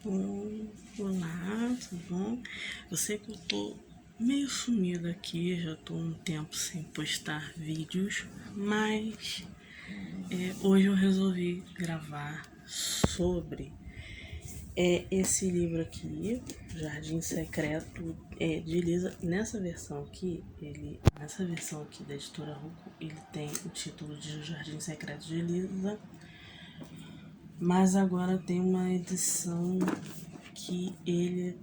Olá, tudo bom? Eu sei que eu tô meio sumida aqui, já tô um tempo sem postar vídeos, mas hoje eu resolvi gravar sobre esse livro aqui, Jardim Secreto de Elisa. Nessa versão aqui da editora Ruco, ele tem o título de Jardim Secreto de Elisa, mas agora tem uma edição que ele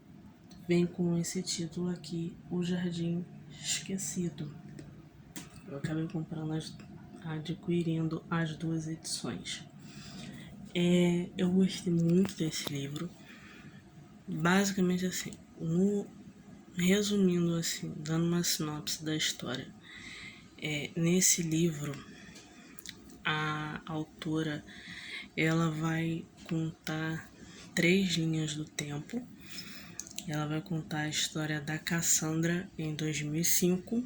vem com esse título aqui, O Jardim Esquecido. Eu acabei adquirindo as duas edições. Eu gostei muito desse livro. Basicamente assim, resumindo assim, dando uma sinopse da história. Nesse livro, a autora ela vai contar 3 linhas do tempo. Ela vai contar a história da Cassandra em 2005.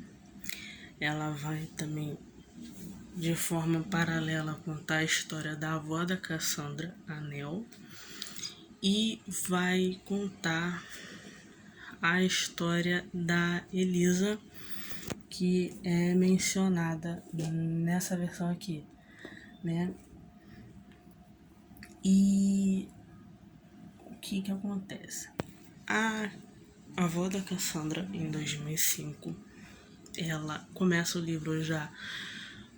Ela vai também, de forma paralela, contar a história da avó da Cassandra, a Nell. E vai contar a história da Elisa, que é mencionada nessa versão aqui, né? E o que acontece? A avó da Cassandra, em 2005, ela começa o livro já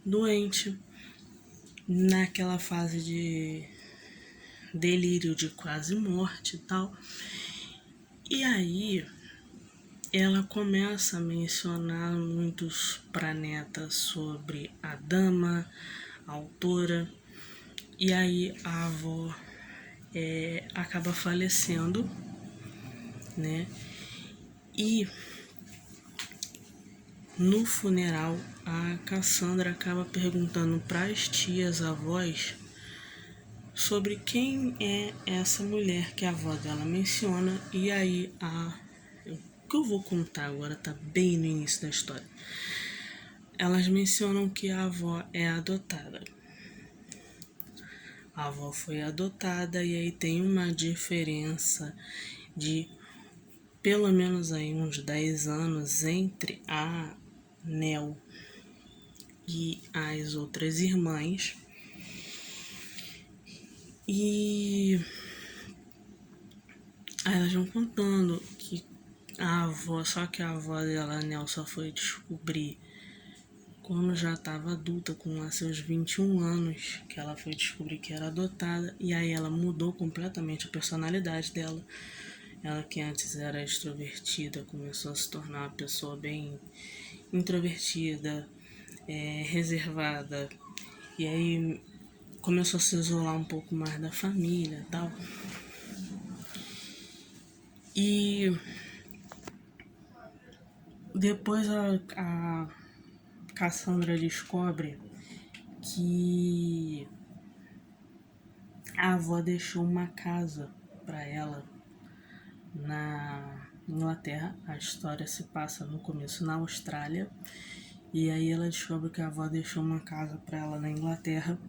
doente, naquela fase de delírio de quase morte e tal. E aí ela começa a mencionar muitos pra neta sobre a dama, a autora, e aí a avó acaba falecendo, né? E no funeral a Cassandra acaba perguntando para as tias avós sobre quem é essa mulher que a avó dela menciona. E aí o que eu vou contar agora tá bem no início da história. Elas mencionam que a avó é adotada. A avó foi adotada e aí tem uma diferença de pelo menos aí uns 10 anos entre a Nell e as outras irmãs. E aí elas vão contando que só que a avó dela, a Nell, só foi descobrir quando já estava adulta, com lá seus 21 anos, que ela foi descobrir que era adotada. E aí ela mudou completamente a personalidade dela. Ela, que antes era extrovertida, começou a se tornar uma pessoa bem introvertida, reservada. E aí começou a se isolar um pouco mais da família e tal. E depois a Cassandra descobre que a avó deixou uma casa para ela na Inglaterra. A história se passa no começo na Austrália. E aí ela descobre que a avó deixou uma casa para ela na Inglaterra.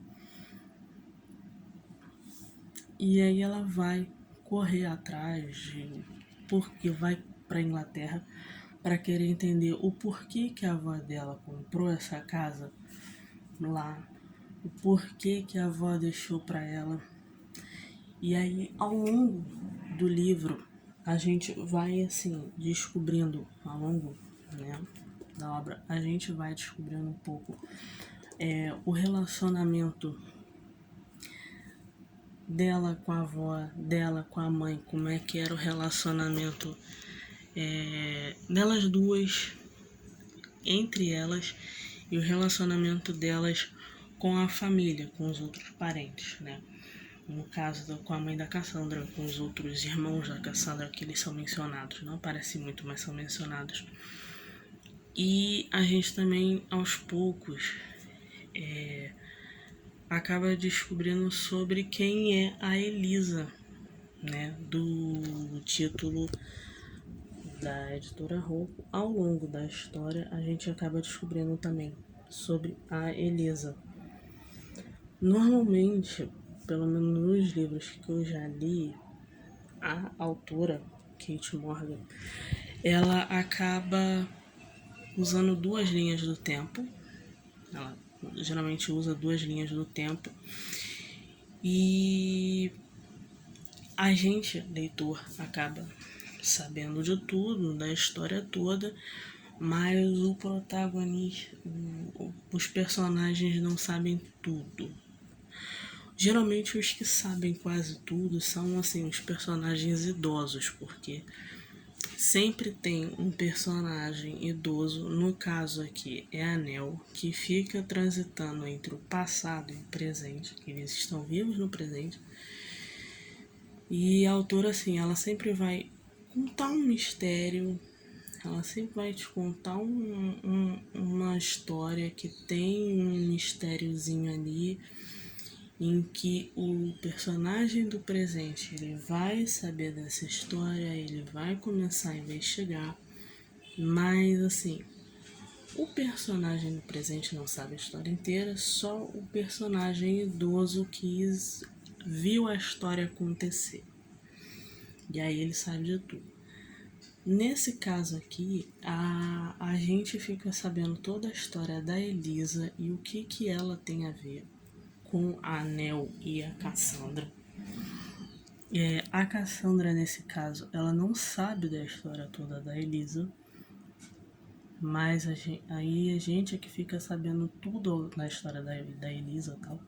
E aí ela vai correr atrás porque vai para Inglaterra para querer entender o porquê que a avó dela comprou essa casa lá, o porquê que a avó deixou para ela. E aí, ao longo do livro, a gente vai assim descobrindo, ao longo, né, da obra, a gente vai descobrindo um pouco o relacionamento dela com a avó, dela com a mãe, como é que era o relacionamento delas duas, entre elas, e o relacionamento delas com a família, com os outros parentes, né? No caso com a mãe da Cassandra, com os outros irmãos da Cassandra, que eles são mencionados, não aparecem muito, mas são mencionados. E a gente também, aos poucos, acaba descobrindo sobre quem é a Elisa, né, do título da editora Ruco. Ao longo da história, a gente acaba descobrindo também sobre a Elisa. Normalmente, pelo menos nos livros que eu já li, a autora, Kate Morgan, ela acaba usando duas linhas do tempo. Ela geralmente usa duas linhas do tempo. E a gente, leitor, acaba sabendo de tudo, da história toda, mas o protagonista, os personagens não sabem tudo. Geralmente os que sabem quase tudo são assim os personagens idosos, porque sempre tem um personagem idoso, no caso aqui é a Nell, que fica transitando entre o passado e o presente, que eles estão vivos no presente. E a autora, assim, ela sempre vai contar um mistério, ela sempre vai te contar uma história que tem um mistériozinho ali, em que o personagem do presente ele vai saber dessa história, ele vai começar a investigar, mas assim, o personagem do presente não sabe a história inteira, só o personagem idoso que viu a história acontecer. E aí ele sabe de tudo. Nesse caso aqui, a gente fica sabendo toda a história da Elisa e o que ela tem a ver com a Nell e a Cassandra. A Cassandra, nesse caso, ela não sabe da história toda da Elisa, mas aí a gente é que fica sabendo tudo na história da Elisa e tal.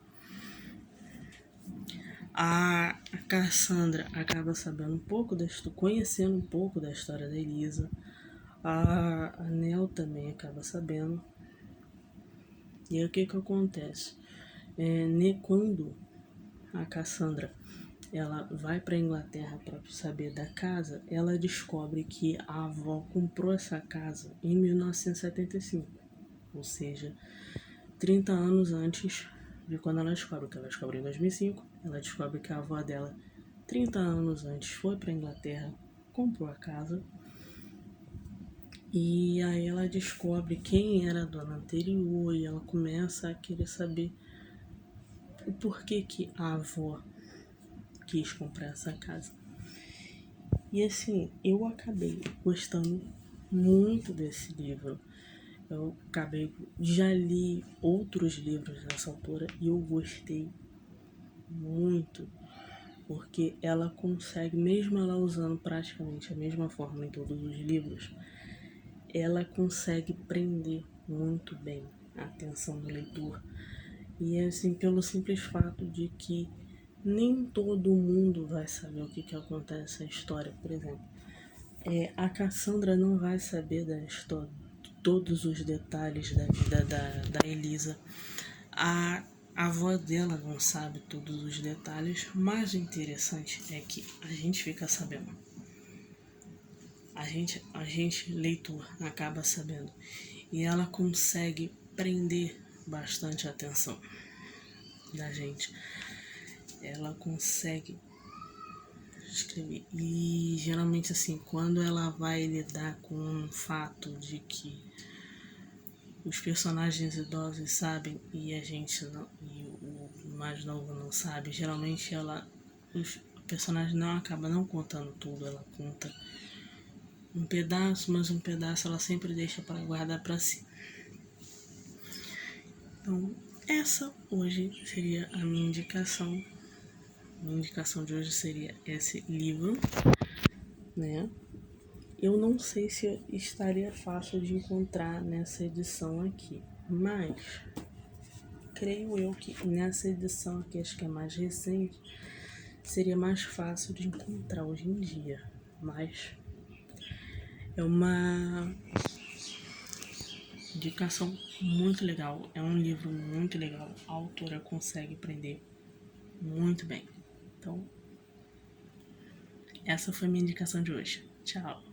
A Cassandra acaba sabendo um pouco conhecendo um pouco da história da Elisa. A Nell também acaba sabendo. E aí o que acontece? Quando a Cassandra ela vai para a Inglaterra para saber da casa, ela descobre que a avó comprou essa casa em 1975, ou seja, 30 anos antes de quando ela descobre, que ela descobre em 2005, ela descobre que a avó dela, 30 anos antes, foi para a Inglaterra, comprou a casa, e aí ela descobre quem era a dona anterior e ela começa a querer saber o porquê que a avó quis comprar essa casa. E assim, eu acabei gostando muito desse livro. Já li outros livros dessa autora e eu gostei muito, porque ela consegue, mesmo ela usando praticamente a mesma forma em todos os livros, ela consegue prender muito bem a atenção do leitor. E é assim, pelo simples fato de que nem todo mundo vai saber o que acontece na história. Por exemplo, a Cassandra não vai saber da história, todos os detalhes da vida da Elisa. A avó dela não sabe todos os detalhes, mas o interessante é que a gente fica sabendo. A gente, leitor, acaba sabendo. E ela consegue prender bastante a atenção da gente. Ela consegue escrever. E geralmente assim, quando ela vai lidar com um fato de que os personagens idosos sabem e a gente não, e o mais novo não sabe, geralmente o personagem não acaba não contando tudo, ela conta um pedaço, mas um pedaço ela sempre deixa para guardar para si. Então, essa hoje seria a minha indicação. Minha indicação de hoje seria esse livro, né? Eu não sei se estaria fácil de encontrar nessa edição aqui, mas creio eu que nessa edição aqui, acho que é mais recente, seria mais fácil de encontrar hoje em dia. Mas é uma indicação muito legal, é um livro muito legal, a autora consegue prender muito bem. Então, essa foi minha indicação de hoje. Tchau!